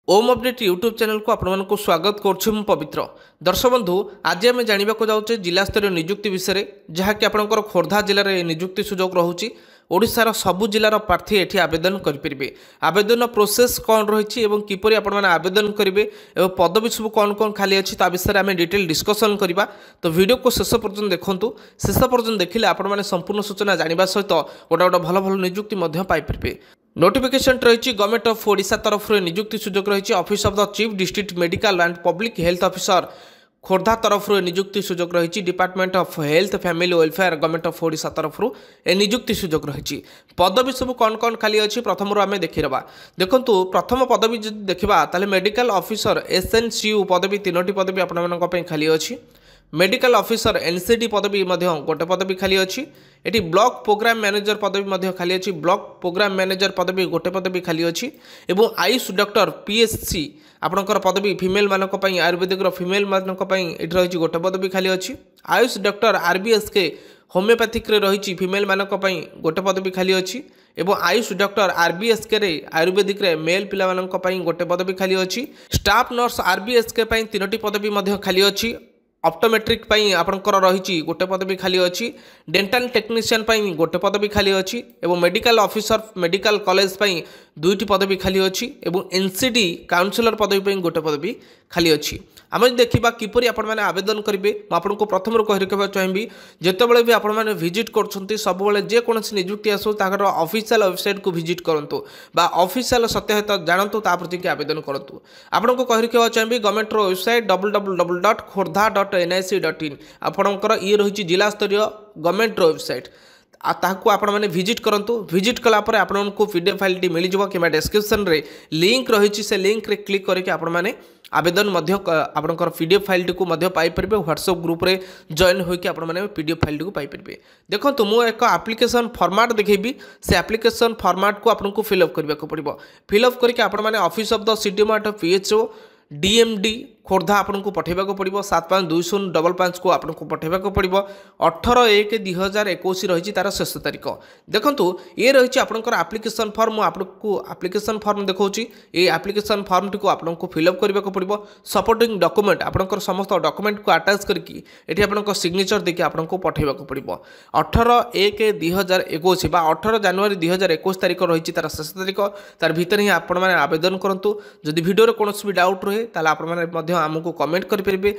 ओम update YouTube channel को आपको स्वागत करुच्ची पवित्र दर्शक बंधु आज आम जानवा जाऊे जिला स्तरीय निजुक्ति विषय जहाँकि आपंकर खोर्धा जिले में निजुक्ति सुजोग रोचे ओडिशार सबु जिलार प्रार्थी एठी आवेदन करेंगे। आवेदन प्रोसेस कौन रही किपर आपने आवेदन करेंगे और पदवी सब कौन कौन खाली अच्छी विषय में डिटेल डिस्कसन करवा। तो वीडियो को शेष पर्यटन देखूँ, शेष पर्यटन देखिले आपने संपूर्ण सूचना जानवा सहित गोटे गोटे भल भल निजुक्ति पाइपर। नोटिफिकेशन रही गवर्नमेंट ऑफ ओडिशा तरफ निजुक्ति सुजोग रही office of the chief district medical and public health officer Khordha तरफ निजुक्ति सुजोग रही department of health family welfare government of Odisha तरफ ए निजुक्ति सुजोग रही। पदवी सब कौन कौन खाली अच्छी प्रथम आम देखा देखूँ। प्रथम पदवी जो देखा ताले मेडिकल ऑफिसर SNCU पदवी तीनोटी पदवी आपण खाली अच्छी। मेडिकल ऑफिसर NCD पदवी गोटे पदवी खाली अच्छी। एटी ब्लॉक प्रोग्राम मैनेजर पदवी खाली अच्छी। ब्लॉक प्रोग्राम मैनेजर पदवी गोटे पदवी खाली अच्छी। एवं आयुष डॉक्टर PSC आपणकर पदवी फिमेल मानक आयुर्वेदिक फिमेल मानक ये रही गोटे पदवी खाली अच्छी। आयुष डॉक्टर RBSK होमियोपैथिक रही फिमेल मानक गोटे पदवी खाली अच्छी। एवं आयुष डॉक्टर RBSK रे आयुर्वेदिक मेल पिला गोटे पदवी खाली अच्छी। स्टाफ नर्स RBSK तीनोटी पदवी खाली अच्छी। ऑप्टोमेट्रिक आपंकर रही गोटे पदवी खाली अच्छी। डेंटल टेक्नीशियन गोटे पदवी खाली अच्छी। एवं मेडिकल ऑफिसर मेडिकल कॉलेज दुईटी पदवी खाली अच्छी। एवं NCD काउंसिलर पदवी गोटे पदवी खाली अच्छी। आम देखा किपर आपने आवेदन करेंगे मुझे प्रथम कही रखा चाहिए जितेबाला भी आपने विजिट कर सब जेकोसी निजुक्ति आसू तार ऑफिशियल वेबसाइट को विजिट करूँ बा ऑफिशियल सत्यायता जानतु प्रति आवेदन करूँ। आपको कही रखा चाहिए गवर्नमेंट वेबसाइट www.khordha.nic.in आपणकर ये रही जिला स्तरीय गवर्नमेंट वेबसाइट ताकू आपण मैंने विजिट करूँ। विजिट कलापर आपको PDF फाइल टी मिल जाव कि डिस्क्रिप्शन रे लिंक रही से लिंक रे क्लिक करके आपण मैंने आवेदन आपंकर PDF file T Piper. WhatsApp group रे जॉइन होकर आपने PDF फाइल टी पाइपर। देखो मुझे एक एप्लिकेशन फॉर्मेट देखेबी से एप्लिकेशन फॉर्मेट को आपको फिलअप करने को पड़ो। फिलअप करके आपने office of the CDMO PHO DMD Khordha आपको पठेबा पड़ो 752055 को आपको पठेबा पड़ो। 18/1/2021 रही तार शेष तारीख। देखो ये रही आपंकर आप्लिकेसन फॉर्म आपको आप्लिकेशन फॉर्म देखा ये आप्लिकेशन फॉर्म टी आपको फिलअप करने को पड़ो। सपोर्टिंग डॉक्यूमेंट आपंकर समस्त डॉक्यूमेंट को अटैच करके ये आप सिग्नेचर देखिए आपको पठेबा पड़ो। 18/1/2021 बा 18 जनवरी 2021 तारीख रही तार शेष तारीख। तार भितर ही आपने आवेदन करूँ। जदि वीडियो कौन भी डाउट रहे ताला आपने आमको कमेंट करेंगे।